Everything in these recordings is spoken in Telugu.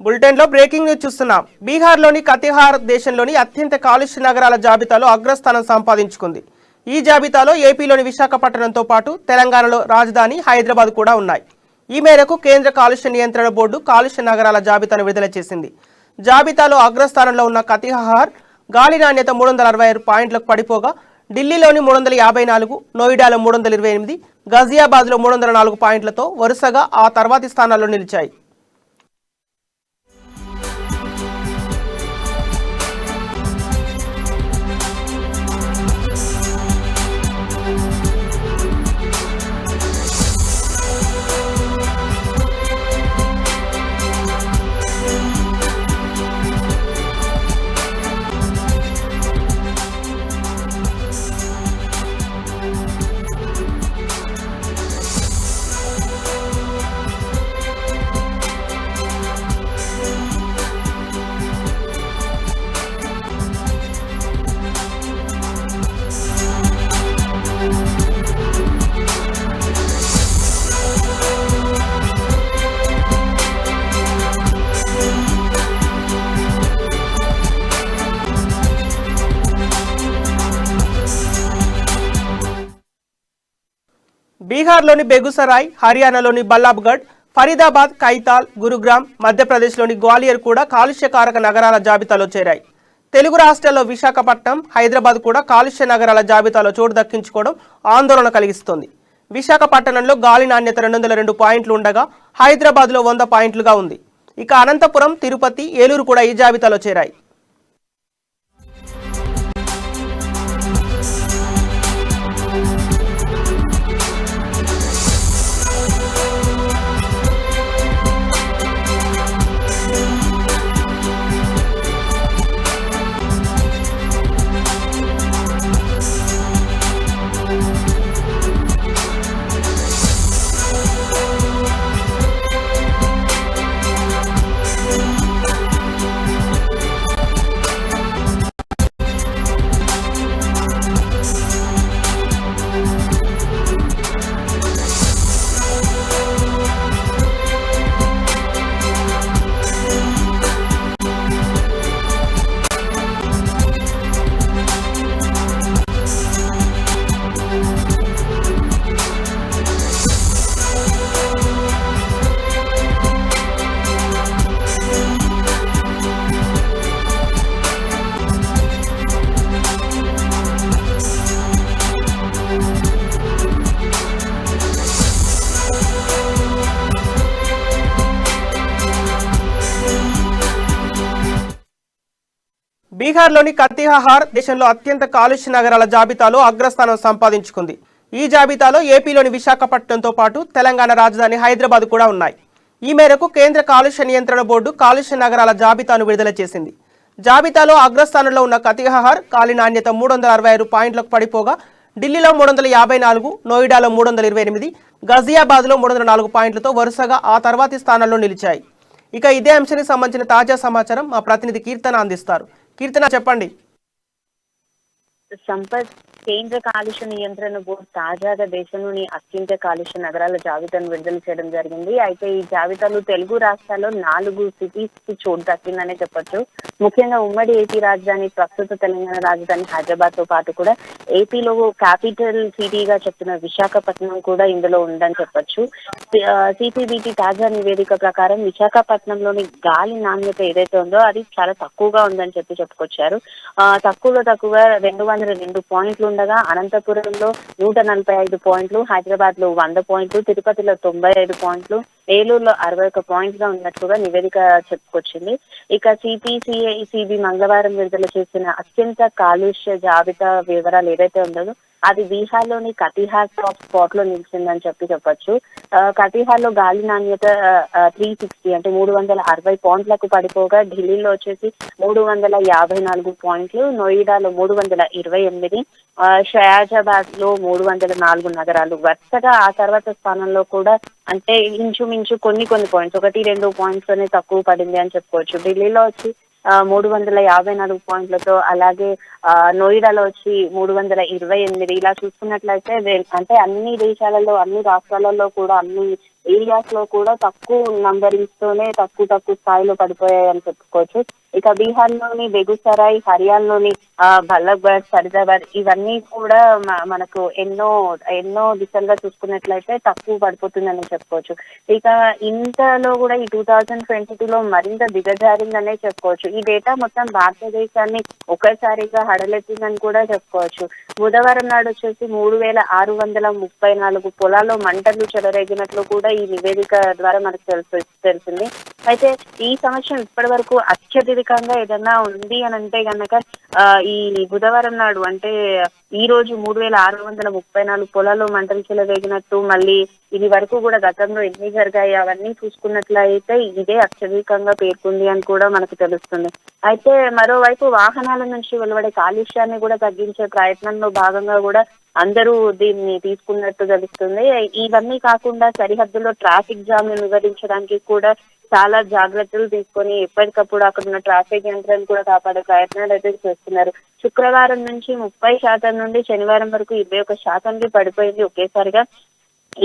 బులెటిన్లో బ్రేకింగ్ న్యూస్ చూస్తున్నాం. బీహార్లోని కతిహార్ దేశంలోని అత్యంత కాలుష్య నగరాల జాబితాలో అగ్రస్థానం సంపాదించుకుంది. ఈ జాబితాలో ఏపీలోని విశాఖపట్నంతో పాటు తెలంగాణలో రాజధాని హైదరాబాద్ కూడా ఉన్నాయి. ఈ మేరకు కేంద్ర కాలుష్య నియంత్రణ బోర్డు కాలుష్య నగరాల జాబితాను విడుదల చేసింది. జాబితాలో అగ్రస్థానంలో ఉన్న కతిహార్ గాలి నాణ్యత 366 పాయింట్లకు పడిపోగా ఢిల్లీలోని 354, నోయిడాలో 328, గజియాబాద్లో 304 పాయింట్లతో వరుసగా ఆ తర్వాతి స్థానాల్లో నిలిచాయి. బీహార్లోని బెగుసరాయ్, హర్యానాలోని బల్లాబ్గఢ్, ఫరీదాబాద్, కైతాల్, గురుగ్రామ్, మధ్యప్రదేశ్లోని గ్వాలియర్ కూడా కాలుష్యకారక నగరాల జాబితాలో చేరాయి. తెలుగు రాష్ట్రాల్లో విశాఖపట్నం, హైదరాబాద్ కూడా కాలుష్య నగరాల జాబితాలో చోటు దక్కించుకోవడం ఆందోళన కలిగిస్తోంది. విశాఖపట్నంలో గాలి నాణ్యత 202 పాయింట్లు ఉండగా హైదరాబాద్లో 100 పాయింట్లుగా ఉంది. ఇక అనంతపురం, తిరుపతి, ఏలూరు కూడా ఈ జాబితాలో చేరాయి. బీహార్లోని కతిహార్ దేశంలో అత్యంత కాలుష్య నగరాల జాబితాలో అగ్రస్థానం సంపాదించుకుంది. ఈ జాబితాలో ఏపీలోని విశాఖపట్నంతో పాటు తెలంగాణ రాజధాని హైదరాబాద్ కూడా ఉన్నాయి. ఈ మేరకు కేంద్ర కాలుష్య నియంత్రణ బోర్డు కాలుష్య నగరాల జాబితాను విడుదల చేసింది. జాబితాలో అగ్రస్థానంలో ఉన్న కతిహార్ గాలి నాణ్యత 366 పాయింట్లకు పడిపోగా ఢిల్లీలో 354, నోయిడాలో 328, గజియాబాద్లో 304 పాయింట్లతో వరుసగా ఆ తర్వాతి స్థానాల్లో నిలిచాయి. ఇక ఇదే అంశానికి సంబంధించిన తాజా సమాచారం మా ప్రతినిధి కీర్తన అందిస్తారు. కీర్తన, చెప్పండి. సంపత్, కేంద్ర కాలుష్య నియంత్రణ బోర్డు తాజాగా దేశంలోని అత్యంత కాలుష్య నగరాల జాబితాను విడుదల చేయడం జరిగింది. అయితే ఈ జాబితాలో తెలుగు రాష్ట్రాల్లో 4 సిటీస్ కి చోటు దక్కిందనే చెప్పొచ్చు. ముఖ్యంగా ఉమ్మడి ఏపీ రాజధాని, ప్రస్తుత తెలంగాణ రాజధాని హైదరాబాద్ తో పాటు కూడా ఏపీలో క్యాపిటల్ సిటీగా చెప్తున్న విశాఖపట్నం కూడా ఇందులో ఉందని చెప్పొచ్చు. సిపిబిటి తాజా నివేదిక ప్రకారం విశాఖపట్నంలోని గాలి నాణ్యత ఏదైతే ఉందో అది చాలా తక్కువగా ఉందని చెప్పుకొచ్చారు. తక్కువ 202 పాయింట్లు ఉండగా అనంతపురంలో 145 పాయింట్లు, హైదరాబాద్ లో 100 పాయింట్లు, తిరుపతిలో 95 పాయింట్లు, ఏలూరులో 61 పాయింట్లుగా ఉన్నట్లుగా నివేదిక చెప్పుకొచ్చింది. ఇక సిపిసిఐసిబి మంగళవారం విడుదల చేసిన అత్యంత కాలుష్య జాబితా వివరాలు ఏదైతే ఉందో అది బీహార్లోని కతిహార్ టాప్ స్పాట్ లో నిలిచిందని చెప్పొచ్చు. కతిహార్ లో గాలి నాణ్యత 360 అంటే 360 పాయింట్లకు పడిపోగా ఢిల్లీలో వచ్చేసి 354 పాయింట్లు, నోయిడాలో 328, షయాజాబాద్ లో 304 నగరాలు వరుసగా ఆ తర్వాత స్థానంలో కూడా అంటే ఇంచుమించు కొన్ని పాయింట్స్ 1-2 పాయింట్స్ అనే తక్కువ పడింది అని చెప్పుకోవచ్చు. ఢిల్లీలో వచ్చి 354 పాయింట్లతో, అలాగే నోయిడాలో వచ్చి 328. ఇలా చూసుకున్నట్లయితే అంటే అన్ని దేశాలలో, అన్ని రాష్ట్రాలలో కూడా, అన్ని ఏరియాస్ లో కూడా తక్కువ నంబరింగ్స్ తోనే తక్కువ స్థాయిలో పడిపోయాయని చెప్పుకోవచ్చు. ఇక బీహార్ లోని బెగుసరాయ్, హర్యానాలోని బల్లభ్, ఫరీదాబాద్ ఇవన్నీ కూడా మనకు ఎన్నో దిశలుగా చూసుకున్నట్లయితే తక్కువ పడిపోతుందని చెప్పుకోవచ్చు. ఇక ఇంతలో కూడా ఈ 2022లో మరింత దిగజారిందనే చెప్పుకోవచ్చు. ఈ డేటా మొత్తం భారతదేశాన్ని ఒక్కసారిగా హడలెత్తిందని కూడా చెప్పుకోవచ్చు. బుధవారం నాడు వచ్చేసి 3634 పొలాల్లో మంటలు చెలరేగినట్లు కూడా ఈ నివేదిక ద్వారా మనకు తెలిసింది. అయితే ఈ సంవత్సరం ఇప్పటి వరకు అత్యధికంగా ఏదన్నా ఉంది అని అంటే గనక ఈ బుధవారం నాడు అంటే ఈ రోజు 3634 పొలాల్లో మంటలు చెలరేగినట్టు, మళ్ళీ ఇది వరకు కూడా గతంలో ఎన్ని జరిగాయి అవన్నీ చూసుకున్నట్లయితే ఇదే అత్యధికంగా పేర్కొంది అని కూడా మనకు తెలుస్తుంది. అయితే మరోవైపు వాహనాల నుంచి వెలువడే కాలుష్యాన్ని కూడా తగ్గించే ప్రయత్నంలో భాగంగా కూడా అందరూ దీన్ని తీసుకున్నట్టు తెలుస్తుంది. ఇవన్నీ కాకుండా సరిహద్దులో ట్రాఫిక్ జామ్ ను నివారించడానికి కూడా చాలా జాగ్రత్తలు తీసుకొని ఎప్పటికప్పుడు అక్కడ ఉన్న ట్రాఫిక్ యంత్రాన్ని కూడా కాపాడే ప్రయత్నాలు అయితే చేస్తున్నారు. శుక్రవారం నుంచి 30% నుండి శనివారం వరకు 21%కి పడిపోయింది ఒకేసారిగా.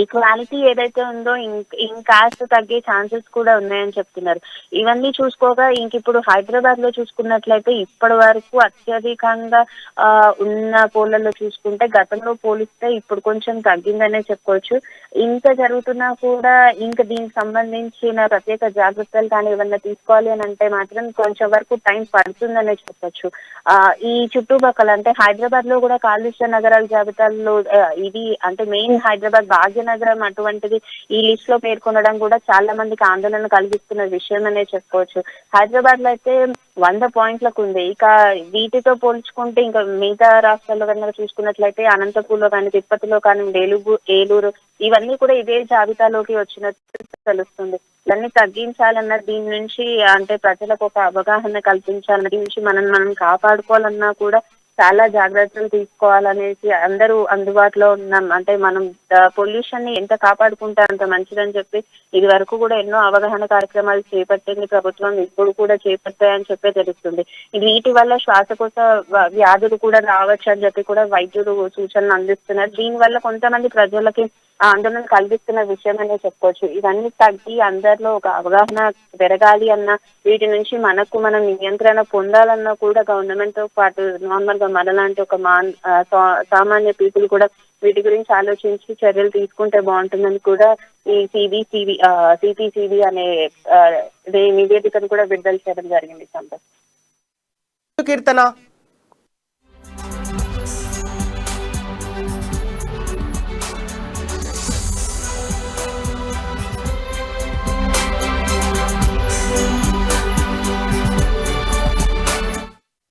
ఈ క్వాలిటీ ఏదైతే ఉందో ఇంకాస్త తగ్గే ఛాన్సెస్ కూడా ఉన్నాయని చెప్తున్నారు. ఇవన్నీ చూసుకోగా ఇప్పుడు హైదరాబాద్ లో చూసుకున్నట్లయితే ఇప్పటి వరకు అత్యధికంగా ఉన్న పోళ్లలో చూసుకుంటే గతంలో పోలిస్తే ఇప్పుడు కొంచెం తగ్గిందనే చెప్పుకోవచ్చు. ఇంత జరుగుతున్నా కూడా దీనికి సంబంధించిన ప్రత్యేక జాగ్రత్తలు కానీ ఏమన్నా తీసుకోవాలి అని అంటే మాత్రం కొంచెం వరకు టైం పడుతుందనే చెప్పొచ్చు. ఈ చుట్టుపక్కల అంటే హైదరాబాద్ లో కూడా కాలుష్య నగరాల జాబితాలో ఇది అంటే మెయిన్ హైదరాబాద్ భాగ్యనగరం అటువంటిది ఈ లిస్ట్ లో పేర్కొనడం కూడా చాలా మందికి ఆందోళన కలిగిస్తున్న విషయం అనే చెప్పుకోవచ్చు. హైదరాబాద్ లో అయితే 100 పాయింట్లకు ఉంది. ఇక వీటితో పోల్చుకుంటే ఇంకా మిగతా రాష్ట్రాల్లో కనుక చూసుకున్నట్లయితే అనంతపూర్లో కానీ, తిరుపతిలో కానీ, ఏలూరు ఇవన్నీ కూడా ఇదే జాబితాలోకి వచ్చినట్టు తెలుస్తుంది. ఇవన్నీ తగ్గించాలన్న దీని నుంచి అంటే ప్రజలకు ఒక అవగాహన కల్పించాలన్న దీని నుంచి మనం కాపాడుకోవాలన్నా కూడా చాలా జాగ్రత్తలు తీసుకోవాలనేసి అందరూ అందుబాటులో ఉన్నాం. అంటే మనం పొల్యూషన్ ని ఎంత కాపాడుకుంటే అంత మంచిదని చెప్పి ఇది వరకు కూడా ఎన్నో అవగాహన కార్యక్రమాలు చేపట్టింది ప్రభుత్వం, ఇప్పుడు కూడా చేపట్టాయని చెప్పే తెలుస్తుంది. వీటి వల్ల శ్వాసకోశ వ్యాధులు కూడా రావచ్చు అని చెప్పి కూడా వైద్యులు సూచనలు అందిస్తున్నారు. దీని వల్ల కొంతమంది ప్రజలకి ఆందోళన కలిగిస్తున్న విషయం అనే చెప్పుకోవచ్చు. ఇవన్నీ తగ్గి అందరిలో ఒక అవగాహన పెరగాలి అన్న, వీటి నుంచి మనం నియంత్రణ పొందాలన్నా కూడా గవర్నమెంట్ తో పాటు నార్మల్ గా మనలాంటి ఒక సామాన్య పీపుల్ కూడా వీటి గురించి ఆలోచించి చర్యలు తీసుకుంటే బాగుంటుందని కూడా ఈ సిపిసిబి అనే నివేదికను కూడా విడుదల చేయడం జరిగింది. సంపత్. కీర్తన.